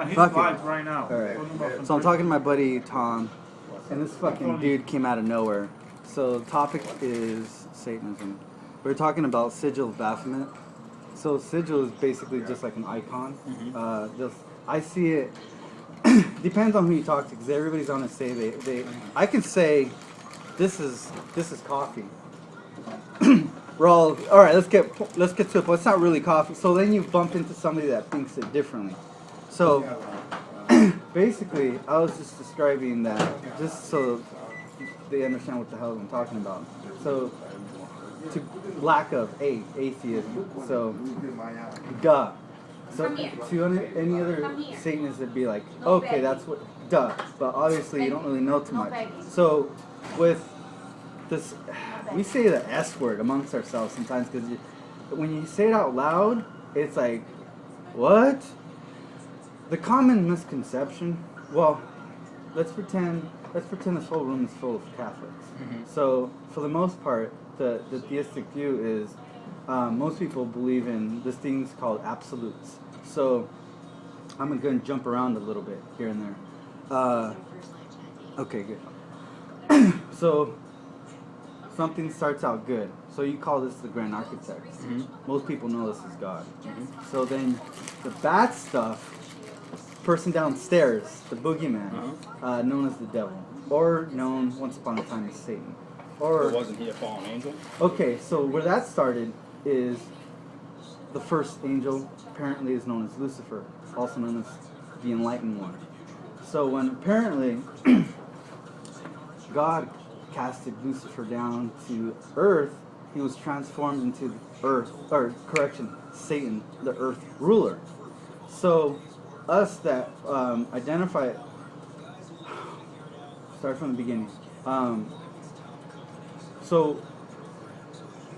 He's Fuck live it. right now. Alright. So I'm talking to my buddy Tom, and this fucking dude came out of nowhere. So the topic is Satanism. We're talking about sigil of Baphomet. So sigil is basically just like an icon. I see it. Depends on who you talk to, because everybody's gonna say they. I can say, this is coffee. We're all right. Let's get to it. But it's not really coffee. So then you bump into somebody that thinks it differently. So basically, I was just describing that just so they understand what the hell I'm talking about. So to lack of atheism. So duh. So to any other Satanists, it'd be like, okay, that's what duh. But obviously, you don't really know too much. So with this, we say the S word amongst ourselves sometimes because when you say it out loud, it's like, what? The common misconception. Well, let's pretend this whole room is full of Catholics. So for the most part, the theistic view is most people believe in this thing's called absolutes. So I'm going to jump around a little bit here and there. Okay, good. So something starts out good. So you call this the Grand Architect. Most people know this is God. So then the bad stuff, person downstairs, the boogeyman, known as the devil, or known once upon a time as Satan. Or wasn't he a fallen angel? Okay, so where that started is the first angel apparently is known as Lucifer, also known as the Enlightened One. So when apparently God casted Lucifer down to earth, he was transformed into Satan, the earth ruler. So us that identify, start from the beginning. So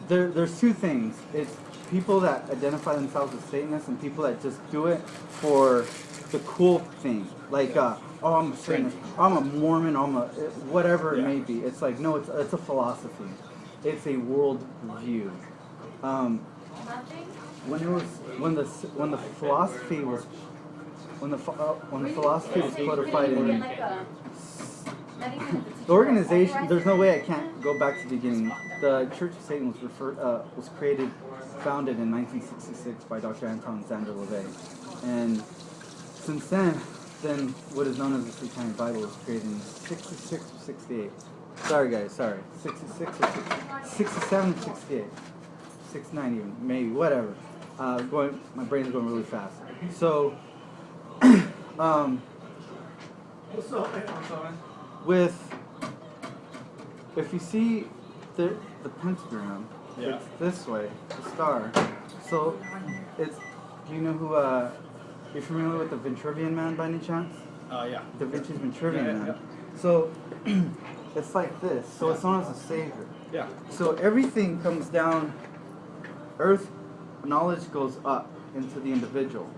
there's two things. It's people that identify themselves as Satanists and people that just do it for the cool thing. Like, I'm a Satanist, I'm a Mormon, I'm a whatever it may be. It's like, no, it's a philosophy. It's a world view. When the philosophy was codified in the organization, there's no way I can't go back to the beginning. The Church of Satan was founded in 1966 by Dr. Anton Sander LaVey, and since then what is known as the Satanic Bible was created in 66 or 68. Sorry guys, 66 or 67 or 68. 69 even, maybe, whatever. My brain's going really fast. So, if you see the pentagram, it's this way, the star. So do you know who, you're familiar with the Vitruvian Man by any chance? Yeah. Da Vinci's Vitruvian Man. Yeah. So it's like this. So it's known as a savior. Yeah. So everything comes down, earth knowledge goes up into the individual.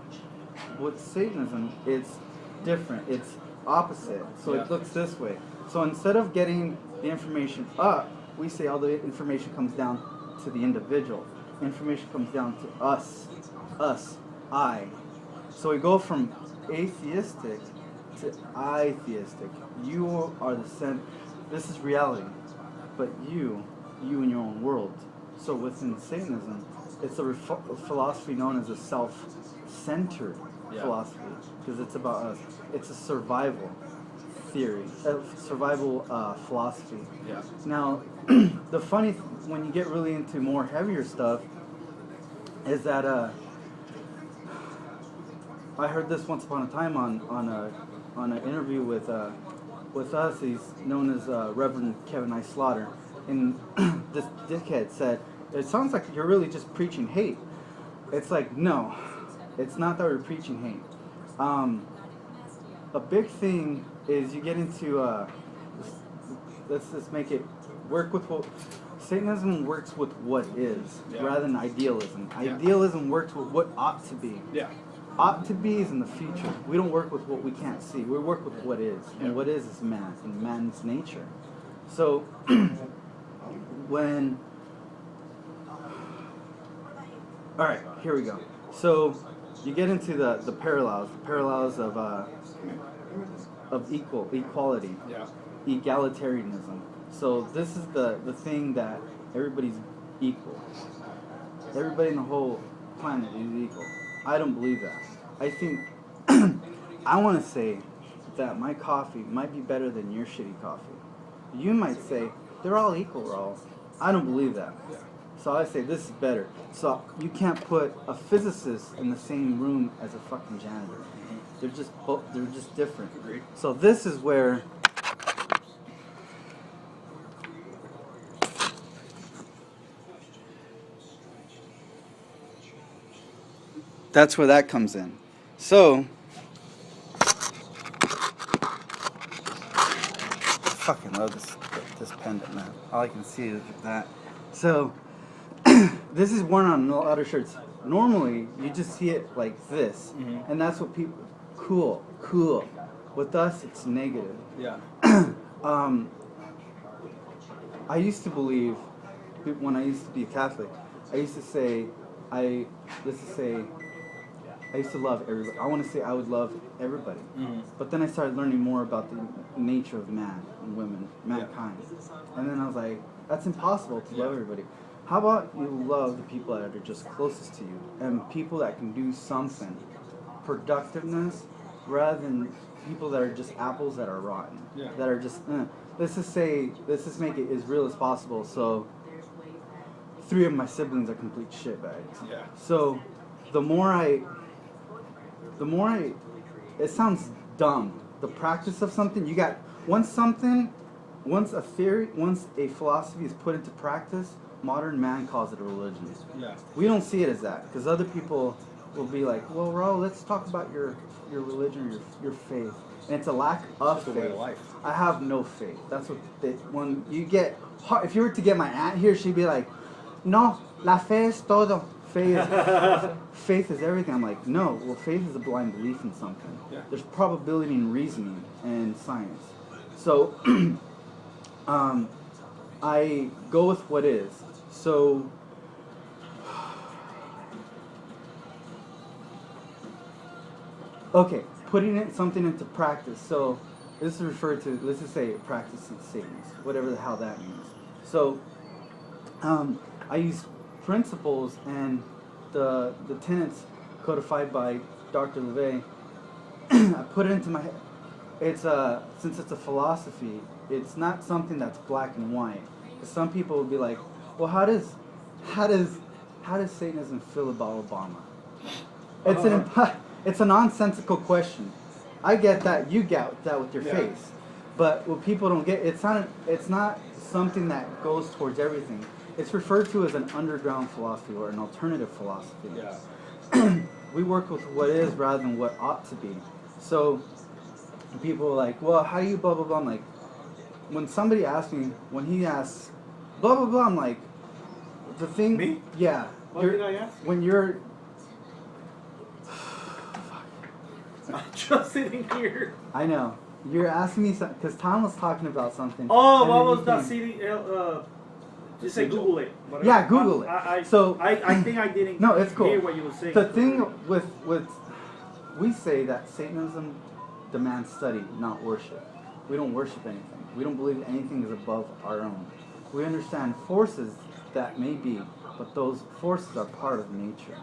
With Satanism, it's different. It's opposite. So it looks this way. So instead of getting the information up, we say all the information comes down to the individual. Information comes down to us, I. So we go from atheistic to I-theistic. You are the center. This is reality. But you in your own world. So within Satanism, it's a philosophy known as a self-centered philosophy, because it's about us. It's a survival theory, survival philosophy. Yeah. Now, the funny when you get really into more heavier stuff is that I heard this once upon a time on an interview with us. He's known as Reverend Kevin I. Slaughter, and this dickhead said, "It sounds like you're really just preaching hate." It's like, no, it's not that we're preaching hate. A big thing is you get into let's make it work with what Satanism works with what is rather than idealism. Idealism works with what ought to be. Yeah. Ought to be is in the future. We don't work with what we can't see. We work with what is, and what is man and man's nature. So when all right, here we go. So you get into the parallels of equality, egalitarianism. So this is the thing that everybody's equal. Everybody in the whole planet is equal. I don't believe that. I think I want to say that my coffee might be better than your shitty coffee. You might say they're all equal, Raul. I don't believe that. So I say this is better. So you can't put a physicist in the same room as a fucking janitor. They're just different. Agreed. So this is where that's where that comes in. So I fucking love this pendant, man. All I can see is that. So this is worn on a lot of shirts. Normally, you just see it like this, and that's what people. Cool. With us, it's negative. Yeah. I used to believe, when I used to be a Catholic, I used to say, I used to love everybody. I want to say I would love everybody. But then I started learning more about the nature of man and women, mankind. And then I was like, that's impossible to love everybody. How about you love the people that are just closest to you and people that can do something, productiveness, rather than people that are just apples that are rotten, that are just, let's just make it as real as possible. So 3 of my siblings are complete shitbags. Yeah. So the more I, it sounds dumb. The practice of something, you got, once a theory, once a philosophy is put into practice, modern man calls it a religion. Yeah. We don't see it as that, because other people will be like, well, Raul, let's talk about your religion, your faith. And it's a lack of faith. Way of life. I have no faith. That's what when you get, if you were to get my aunt here, she'd be like, no, la fe es todo. Faith is everything. I'm like, no, well, faith is a blind belief in something. Yeah. There's probability and reasoning and science. So I go with what is. So okay, putting something into practice. So this is referred to, let's just say, practicing Satanism, whatever the hell that means. So I use principles and the tenets codified by Dr. LeVay. I put it into my head. It's since it's a philosophy, it's not something that's black and white. Some people will be like, well, how does Satanism feel about Obama? It's a nonsensical question. I get that. You get that with your face. But what people don't get, it's not something that goes towards everything. It's referred to as an underground philosophy or an alternative philosophy. Yeah. We work with what is rather than what ought to be. So people are like, well, how do you blah, blah, blah? I'm like, when somebody asks me, when he asks, blah, blah, blah, I'm like, the thing... Me? Yeah. What did I ask? When you're... I'm just sitting here. I know. You're asking me something, because Tom was talking about something. Oh, what was that CD? Just say Google it. Whatever. Yeah, Google it. I think I didn't no, it's cool. hear what you were saying. The thing with we say that Satanism demands study, not worship. We don't worship anything. We don't believe anything is above our own. We understand forces that may be, but those forces are part of nature.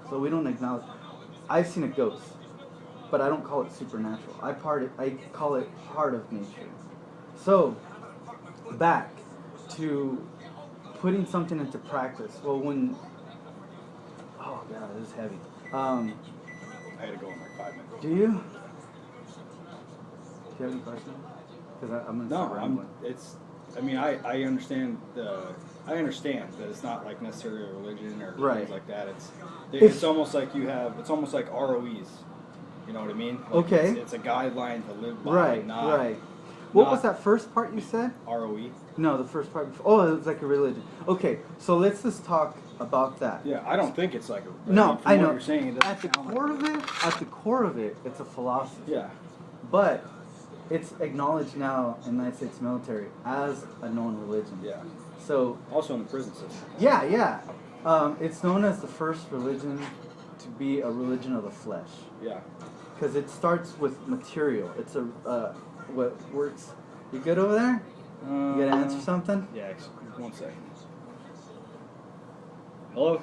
So we don't acknowledge. I've seen a ghost, but I don't call it supernatural. I call it part of nature. So back to putting something into practice. Well, when... Oh, God, this is heavy. I had to go in like 5 minutes. Do you? Do you have any questions? Because I'm going to start rambling. I understand I understand that it's not like necessarily a religion or things like that. It's almost like it's almost like ROEs. You know what I mean? Like okay. It's a guideline to live by. Right. What was that first part you said? ROE. No, the first part. Oh, it was like a religion. Okay, so let's just talk about that. Yeah, I don't think it's like a. No, I know. What you're saying, at the core of it, it's a philosophy. Yeah. But it's acknowledged now in the United States military as a known religion. Yeah. So. Also in the prison system. Yeah. It's known as the first religion to be a religion of the flesh. Yeah. Because it starts with material. It's a what works. You good over there? You gotta answer something? Yeah, 1 second. Hello?